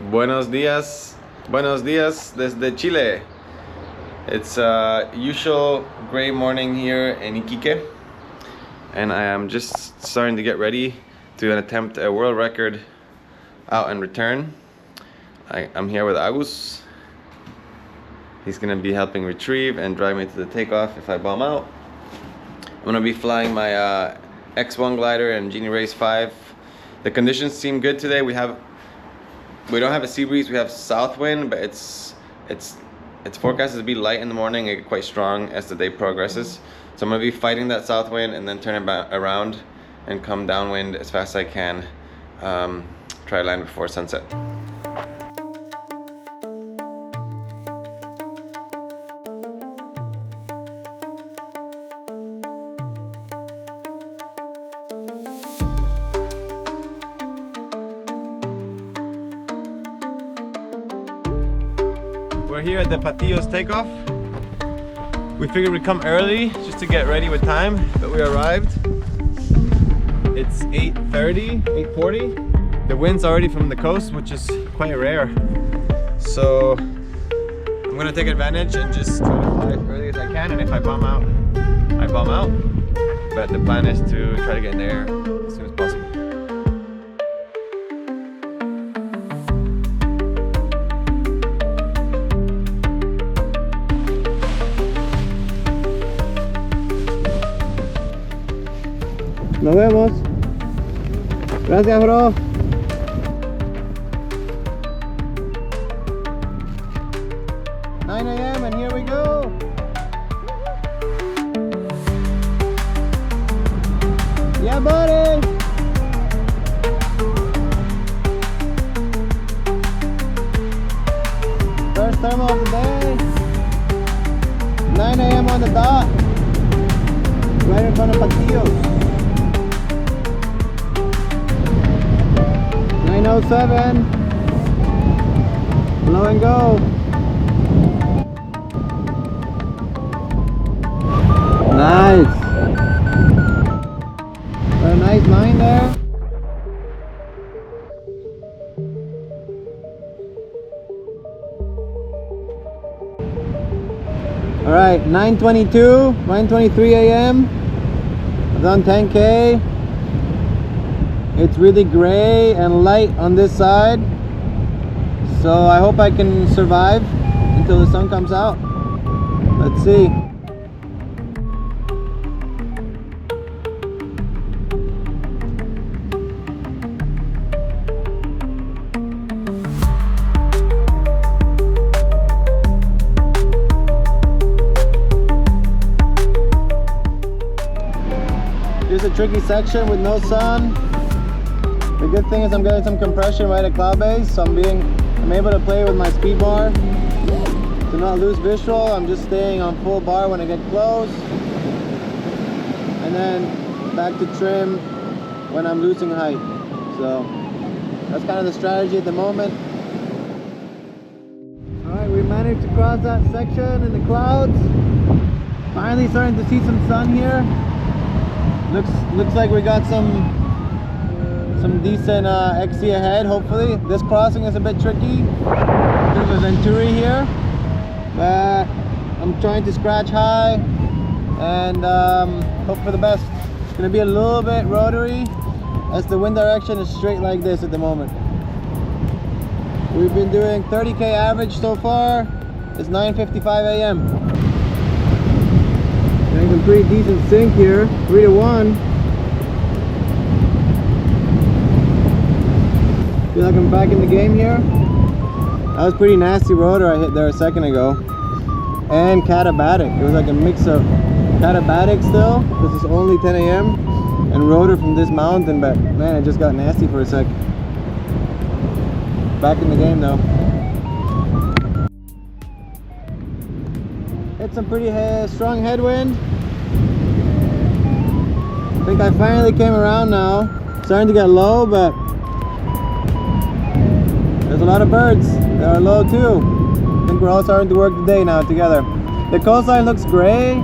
Buenos días desde Chile. It's a usual gray morning here in Iquique, and I am just starting to get ready to attempt a world record out and return. I'm here with Agus. He's gonna be helping retrieve and drive me to the takeoff if I bomb out. I'm gonna be flying my X1 glider and Genie Race 5. The conditions seem good today. We don't have a sea breeze, we have south wind, but it's forecasted to be light in the morning and quite strong as the day progresses. So I'm gonna be fighting that south wind and then turn it back around and come downwind as fast as I can. Try to land before sunset. We're here at the Patillo's takeoff. We figured we'd come early just to get ready with time, but we arrived. It's 8:40. The wind's already from the coast, which is quite rare. So I'm gonna take advantage and just try to fly as early as I can, and if I bomb out, I bomb out. But the plan is to try to get in the air as soon as possible. Nos vemos. Gracias, bro. Nine a.m. and here we go. Yeah, buddy. First thermal of the day. 9 a.m. on the dot. Right in front of Patillo's. 907. Blow and go. Nice. Got a nice line there. Alright, 9:23 a.m. I've done 10K. It's really gray and light on this side, so I hope I can survive until the sun comes out. Let's see. Here's a tricky section with no sun. The good thing is I'm getting some compression right at cloud base, so I'm able to play with my speed bar to not lose visual. I'm just staying on full bar when I get close, and then back to trim when I'm losing height. So that's kind of the strategy at the moment. Alright, we managed to cross that section in the clouds. Finally starting to see some sun here. Looks like we got some decent XC ahead, hopefully. This crossing is a bit tricky. There's a Venturi here, but I'm trying to scratch high and hope for the best. It's going to be a little bit rotary as the wind direction is straight like this at the moment. We've been doing 30K average so far. It's 9:55 a.m. Getting some pretty decent sync here, 3-to-1. Feel like I'm back in the game here. That was pretty nasty rotor I hit there a second ago. And catabatic. It was like a mix of catabatic still, this is only 10 a.m. and rotor from this mountain, but man, it just got nasty for a sec. Back in the game though. Hit some pretty strong headwind. I think I finally came around now. Starting to get low, but there's a lot of birds. They are low too. I think we're all starting to work the day now together. The coastline looks gray,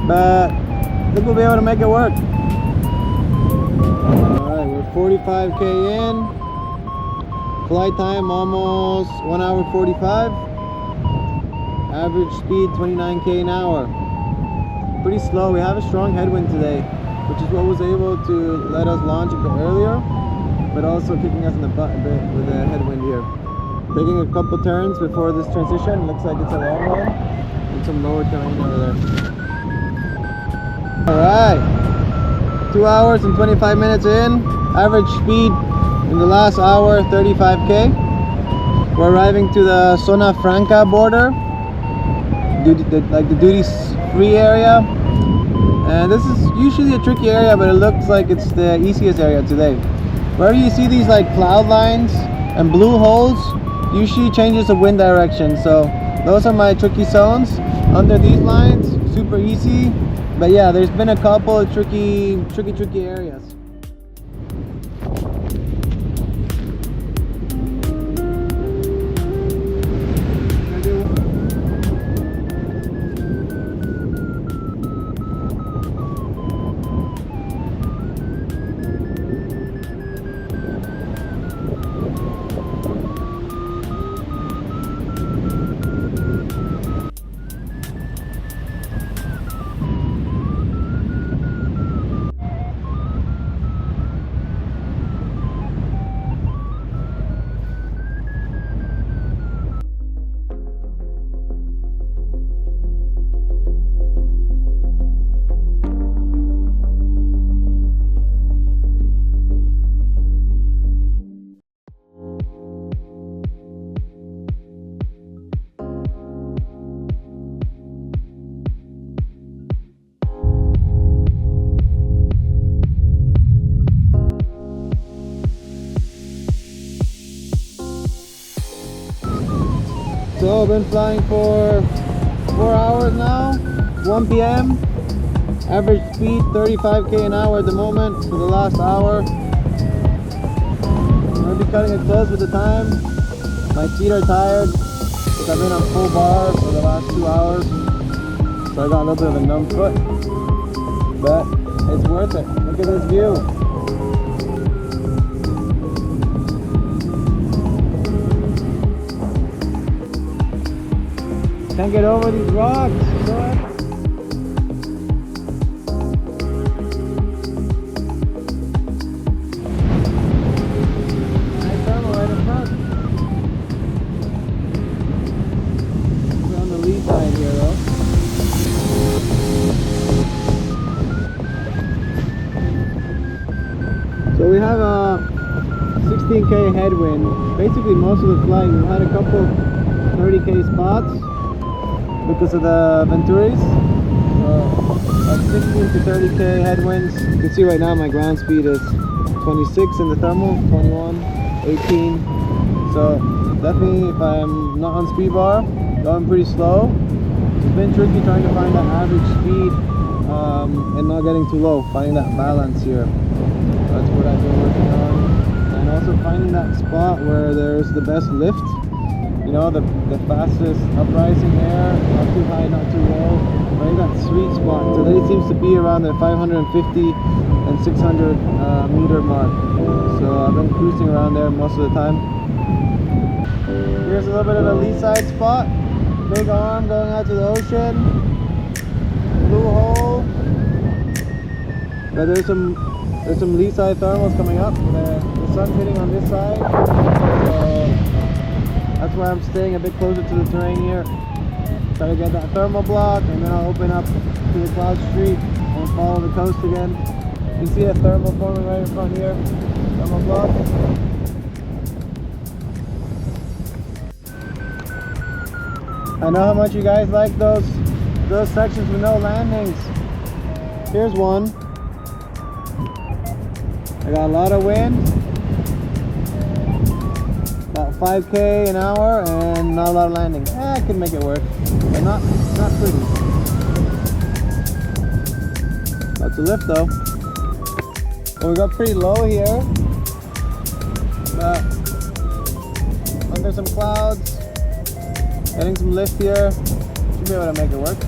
but I think we'll be able to make it work. Alright, we're 45K in. Flight time almost 1 hour 45. Average speed 29k an hour. Pretty slow. We have a strong headwind today, which is what was able to let us launch a bit earlier, but also kicking us in the butt a bit with the headwind here. Taking a couple turns before this transition. Looks like it's a long one, and some lower terrain over there. Alright, 2 hours and 25 minutes in. Average speed in the last hour 35k. We're arriving to the Zona Franca border, like the duty free area, and this is usually a tricky area, but it looks like it's the easiest area today. Wherever you see these like cloud lines and blue holes, usually changes the wind direction, so those are my tricky zones. Under these lines, super easy, but yeah, there's been a couple of tricky areas. So I've been flying for 4 hours now, 1 p.m. Average speed 35k an hour at the moment for the last hour. I'm going to be cutting it close with the time. My feet are tired because I've been on full bar for the last 2 hours. So I got a little bit of a numb foot, but it's worth it. Look at this view. Can't get over these rocks. What? Nice thermal right in front. We're on the lee side here though. So we have a 16k headwind. Basically most of the flight we've had a couple 30k spots because of the Venturis. Like 16 to 30k headwinds. You can see right now my ground speed is 26 in the thermal, 21, 18. So definitely if I'm not on speed bar, going pretty slow. It's been tricky trying to find that average speed and not getting too low, finding that balance here. That's what I've been working on. And also finding that spot where there's the best lift. You know, the fastest uprising air, not too high, not too low, right? That sweet spot. Today seems to be around the 550 and 600 meter mark. So I've been cruising around there most of the time. Here's a little bit of a lee side spot. Big arm going out to the ocean. Blue hole. But there's some lee side thermals coming up. The sun's hitting on this side. So that's why I'm staying a bit closer to the terrain here. Try to get that thermal block, and then I'll open up to the cloud street and follow the coast again. You can see a thermal forming right in front here. Thermal block. I know how much you guys like those sections with no landings. Here's one. I got a lot of wind. About 5k an hour and not a lot of landing. I can make it work, but not pretty. Lots of lift though. Well, we got pretty low here, but under some clouds, getting some lift here, should be able to make it work.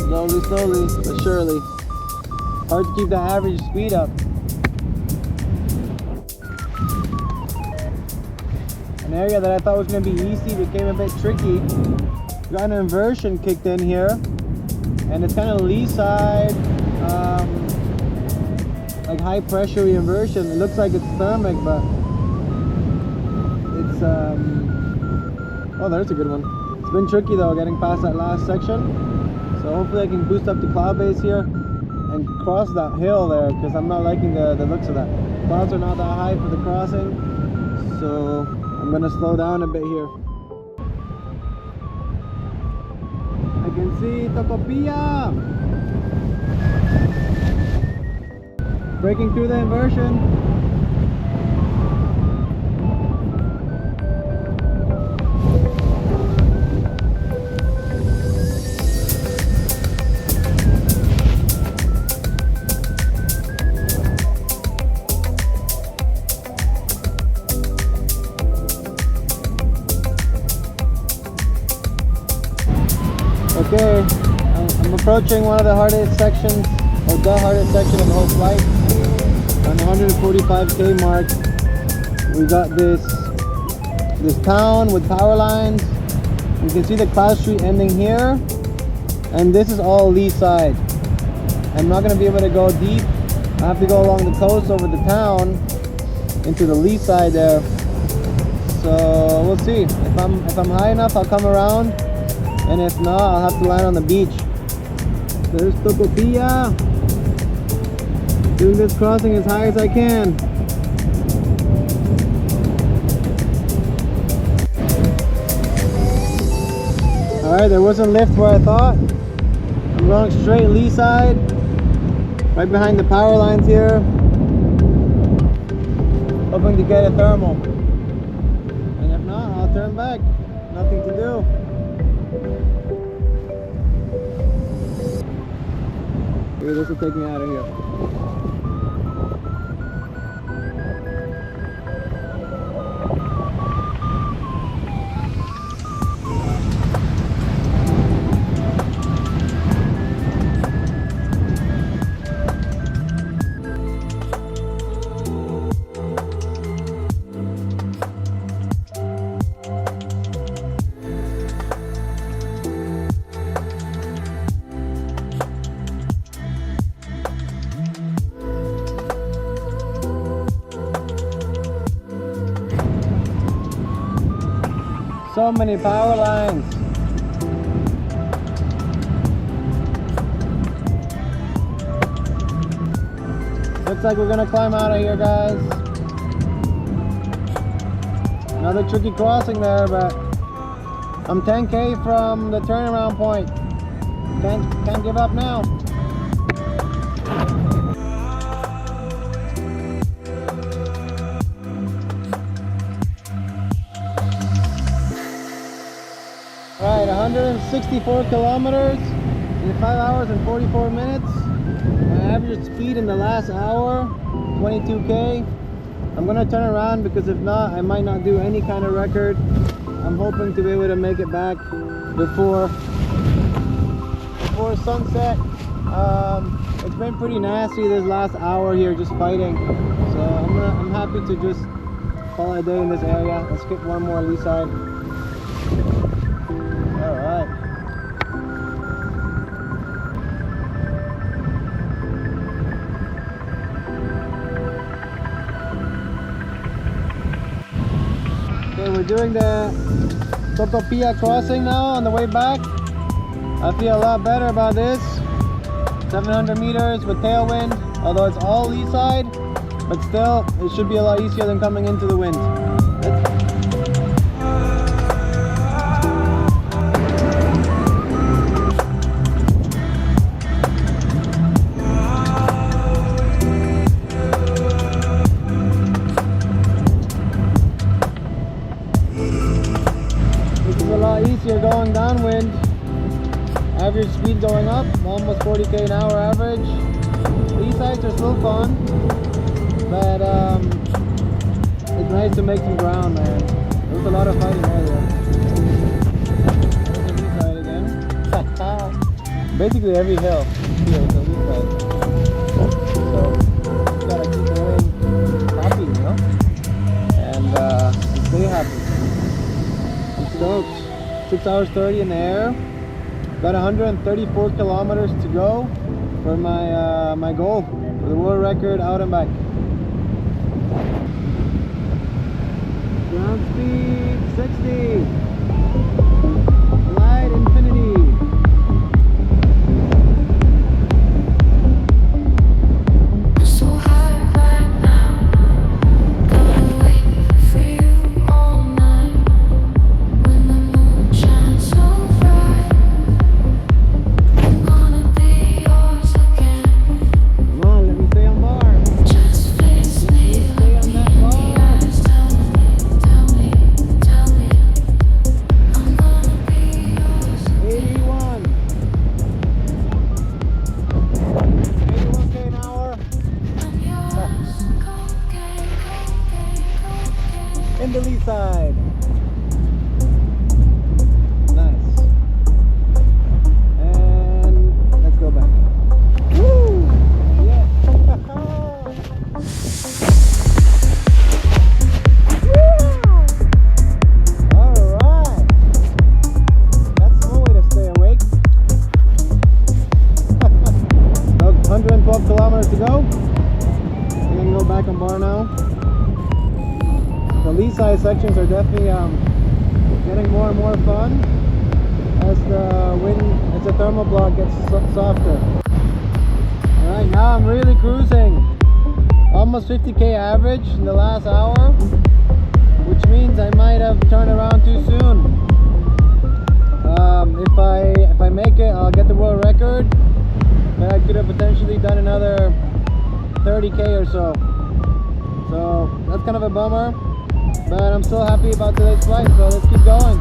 Slowly, but surely. Hard to keep that average speed up. An area that I thought was going to be easy became a bit tricky. Got an inversion kicked in here, and it's kind of lee side, like high pressure inversion. It looks like it's thermic, but it's oh, there's a good one. It's been tricky though, getting past that last section. So hopefully I can boost up the cloud base here and cross that hill there, because I'm not liking the looks of that. Clouds are not that high for the crossing, so I'm gonna slow down a bit here. I can see Tocopilla breaking through the inversion. Okay, I'm approaching one of the hardest sections, or the hardest section of the whole flight. On the 145k mark, we got this town with power lines. You can see the cloud street ending here, and this is all lee side. I'm not going to be able to go deep. I have to go along the coast over the town into the lee side there. So we'll see. If I'm high enough, I'll come around. And if not, I'll have to land on the beach. There's Tocopilla. Doing this crossing as high as I can. Alright, there wasn't lift where I thought. I'm going straight lee side. Right behind the power lines here. Hoping to get a thermal. And if not, I'll turn back. Nothing to do. Maybe this will take me out of here. So many power lines. Looks like we're gonna climb out of here, guys. Another tricky crossing there, but I'm 10k from the turnaround point. Can't give up now. Right, 164 kilometers in 5 hours and 44 minutes. My average speed in the last hour, 22k. I'm gonna turn around, because if not, I might not do any kind of record. I'm hoping to be able to make it back before sunset. It's been pretty nasty this last hour here, just fighting. So I'm happy to just call it a day in this area. Let's skip one more lee side. Alright. Okay, we're doing the Tocopilla crossing now on the way back. I feel a lot better about this. 700 meters with tailwind, although it's all lee side, but still, it should be a lot easier than coming into the wind. Easier going downwind. Average speed going up, almost 40k an hour average. These sides are still fun, but it's nice to make some ground, man. There was a lot of fighting earlier. There's the lee side again. Basically every hill here is the lee side. So you gotta keep going happy, you know, and stay happy. stoked. 6 hours 30 in the air. Got 134 kilometers to go for my my goal for the world record out and back. Ground speed 60. Glide infinity. In the lee side. Nice. And let's go back. Woo! Yeah. Alright. That's one way to stay awake. 112 kilometers to go. I'm gonna go back on bar now. The lee side sections are definitely getting more and more fun as the wind, as the thermal block gets softer. Alright, now I'm really cruising. Almost 50k average in the last hour, which means I might have turned around too soon. If I make it, I'll get the world record, but I could have potentially done another 30k or so. So that's kind of a bummer. But I'm still happy about today's flight, so let's keep going.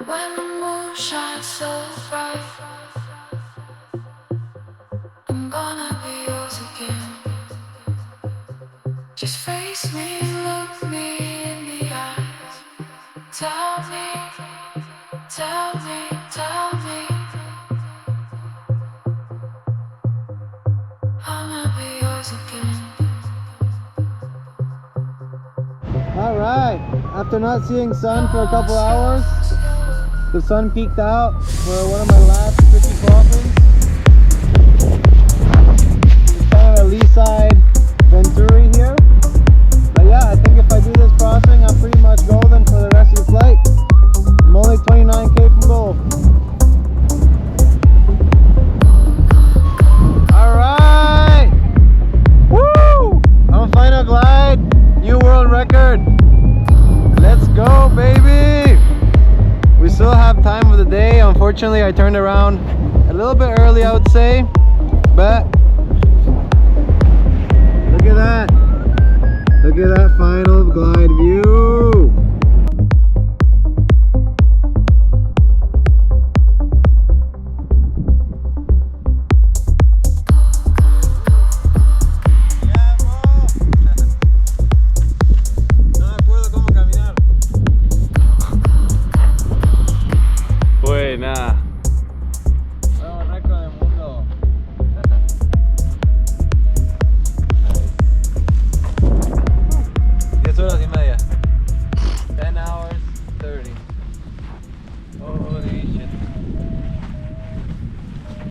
When the moon shines so bright, I'm gonna be yours again. Just face me, look me in the eyes. Tell me, tell me, tell me I'm gonna be yours again. Alright, after not seeing sun for a couple hours, the sun peaked out for one of my last tricky crossings. It's kind of a lee side Venturi here. But yeah, I think if I do this crossing, I'm pretty much golden for the rest of the flight. I'm only 29k from goal. Alright! Woo! On final glide, new world record. Let's go, baby! We still have time of the day. Unfortunately, I turned around a little bit early, I would say, but look at that. Look at that final